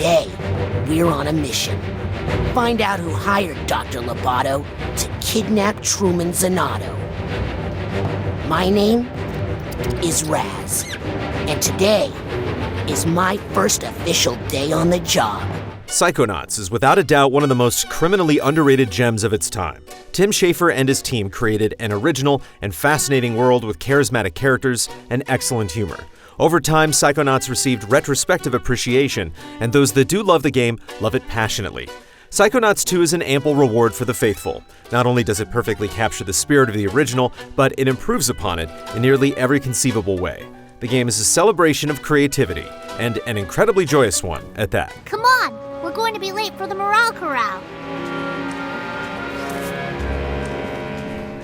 today, we're on a mission. Find out who hired Dr. Lobato to kidnap Truman Zanotto. My name is Raz, and today is my first official day on the job. Psychonauts is without a doubt one of the most criminally underrated gems of its time. Tim Schafer and his team created an original and fascinating world with charismatic characters and excellent humor. Over time, Psychonauts received retrospective appreciation, and those that do love the game love it passionately. Psychonauts 2 is an ample reward for the faithful. Not only does it perfectly capture the spirit of the original, but it improves upon it in nearly every conceivable way. The game is a celebration of creativity, and an incredibly joyous one at that. Come on, we're going to be late for the morale corral.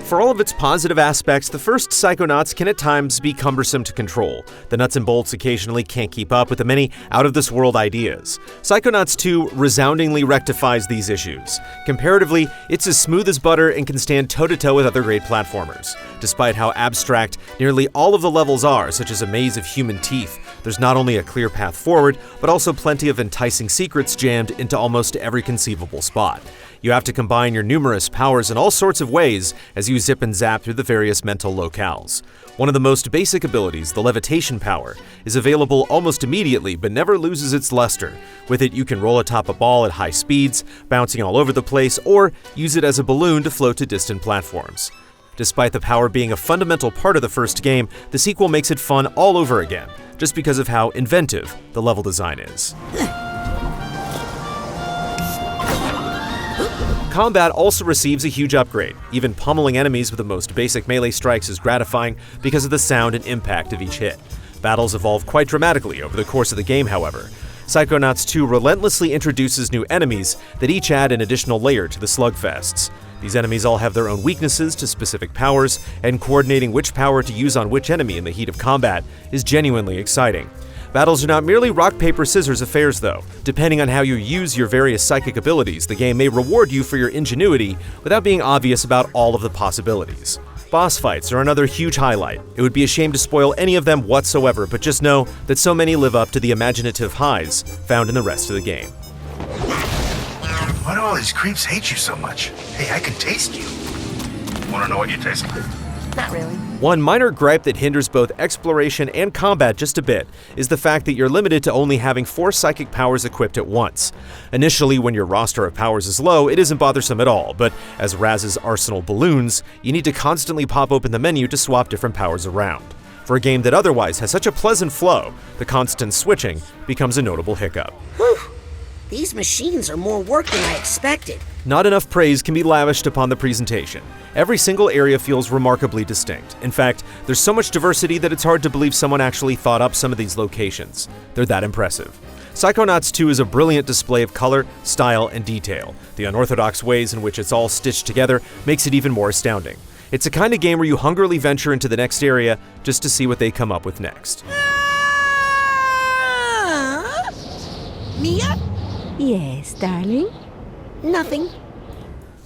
For all of its positive aspects, the first Psychonauts can at times be cumbersome to control. The nuts and bolts occasionally can't keep up with the many out-of-this-world ideas. Psychonauts 2 resoundingly rectifies these issues. Comparatively, it's as smooth as butter and can stand toe-to-toe with other great platformers. Despite how abstract nearly all of the levels are, such as a maze of human teeth, there's not only a clear path forward, but also plenty of enticing secrets jammed into almost every conceivable spot. You have to combine your numerous powers in all sorts of ways as you zip and zap through the various mental locales. One of the most basic abilities, the levitation power, is available almost immediately but never loses its luster. With it, you can roll atop a ball at high speeds, bouncing all over the place, or use it as a balloon to float to distant platforms. Despite the power being a fundamental part of the first game, the sequel makes it fun all over again, just because of how inventive the level design is. Combat also receives a huge upgrade. Even pummeling enemies with the most basic melee strikes is gratifying because of the sound and impact of each hit. Battles evolve quite dramatically over the course of the game, however. Psychonauts 2 relentlessly introduces new enemies that each add an additional layer to the slugfests. These enemies all have their own weaknesses to specific powers, and coordinating which power to use on which enemy in the heat of combat is genuinely exciting. Battles are not merely rock, paper, scissors affairs, though. Depending on how you use your various psychic abilities, the game may reward you for your ingenuity without being obvious about all of the possibilities. Boss fights are another huge highlight. It would be a shame to spoil any of them whatsoever, but just know that so many live up to the imaginative highs found in the rest of the game. Why do all these creeps hate you so much? Hey, I can taste you. Want to know what you taste like? Not really. One minor gripe that hinders both exploration and combat just a bit is the fact that you're limited to only having 4 psychic powers equipped at once. Initially, when your roster of powers is low, it isn't bothersome at all, but as Raz's arsenal balloons, you need to constantly pop open the menu to swap different powers around. For a game that otherwise has such a pleasant flow, the constant switching becomes a notable hiccup. Whew. These machines are more work than I expected. Not enough praise can be lavished upon the presentation. Every single area feels remarkably distinct. In fact, there's so much diversity that it's hard to believe someone actually thought up some of these locations. They're that impressive. Psychonauts 2 is a brilliant display of color, style, and detail. The unorthodox ways in which it's all stitched together makes it even more astounding. It's a kind of game where you hungrily venture into the next area just to see what they come up with next. Mia? Yes, darling? Nothing.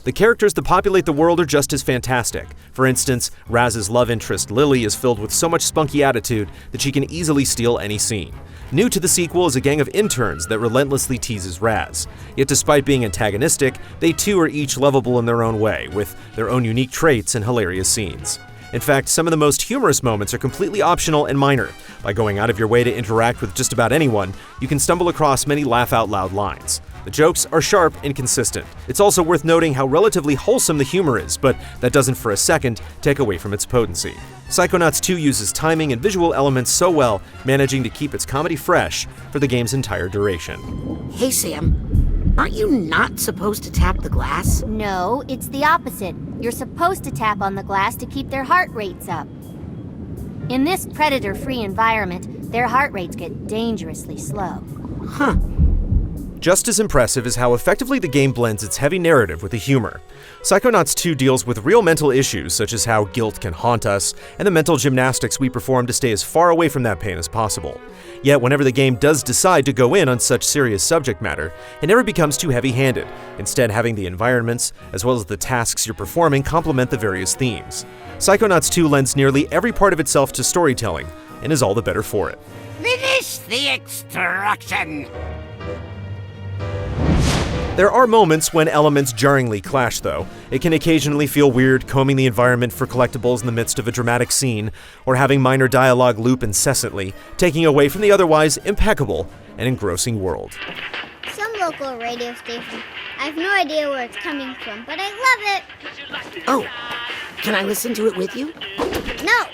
The characters that populate the world are just as fantastic. For instance, Raz's love interest Lily is filled with so much spunky attitude that she can easily steal any scene. New to the sequel is a gang of interns that relentlessly teases Raz. Yet despite being antagonistic, they too are each lovable in their own way, with their own unique traits and hilarious scenes. In fact, some of the most humorous moments are completely optional and minor. By going out of your way to interact with just about anyone, you can stumble across many laugh-out-loud lines. The jokes are sharp and consistent. It's also worth noting how relatively wholesome the humor is, but that doesn't for a second take away from its potency. Psychonauts 2 uses timing and visual elements so well, managing to keep its comedy fresh for the game's entire duration. Hey, Sam. Aren't you not supposed to tap the glass? No, it's the opposite. You're supposed to tap on the glass to keep their heart rates up. In this predator-free environment, their heart rates get dangerously slow. Huh. Just as impressive is how effectively the game blends its heavy narrative with the humor. Psychonauts 2 deals with real mental issues such as how guilt can haunt us and the mental gymnastics we perform to stay as far away from that pain as possible. Yet whenever the game does decide to go in on such serious subject matter, it never becomes too heavy-handed, instead having the environments as well as the tasks you're performing complement the various themes. Psychonauts 2 lends nearly every part of itself to storytelling and is all the better for it. Finish the extraction! There are moments when elements jarringly clash, though. It can occasionally feel weird combing the environment for collectibles in the midst of a dramatic scene, or having minor dialogue loop incessantly, taking away from the otherwise impeccable and engrossing world. Some local radio station. I have no idea where it's coming from, but I love it. Oh, can I listen to it with you? No!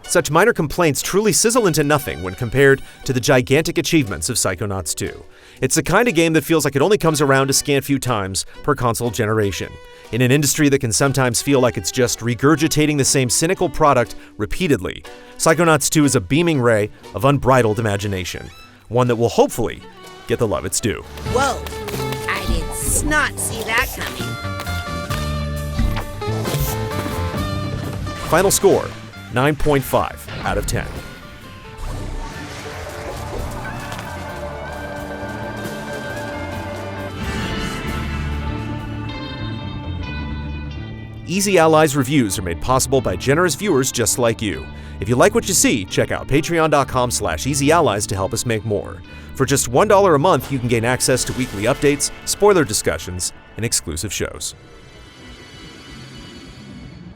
Such minor complaints truly sizzle into nothing when compared to the gigantic achievements of Psychonauts 2. It's the kind of game that feels like it only comes around a scant few times per console generation. In an industry that can sometimes feel like it's just regurgitating the same cynical product repeatedly, Psychonauts 2 is a beaming ray of unbridled imagination. One that will hopefully get the love it's due. Whoa, I did not see that coming. Final score, 9.5 out of 10. Easy Allies reviews are made possible by generous viewers just like you. If you like what you see, check out patreon.com/easyallies to help us make more. For just $1 a month, you can gain access to weekly updates, spoiler discussions, and exclusive shows.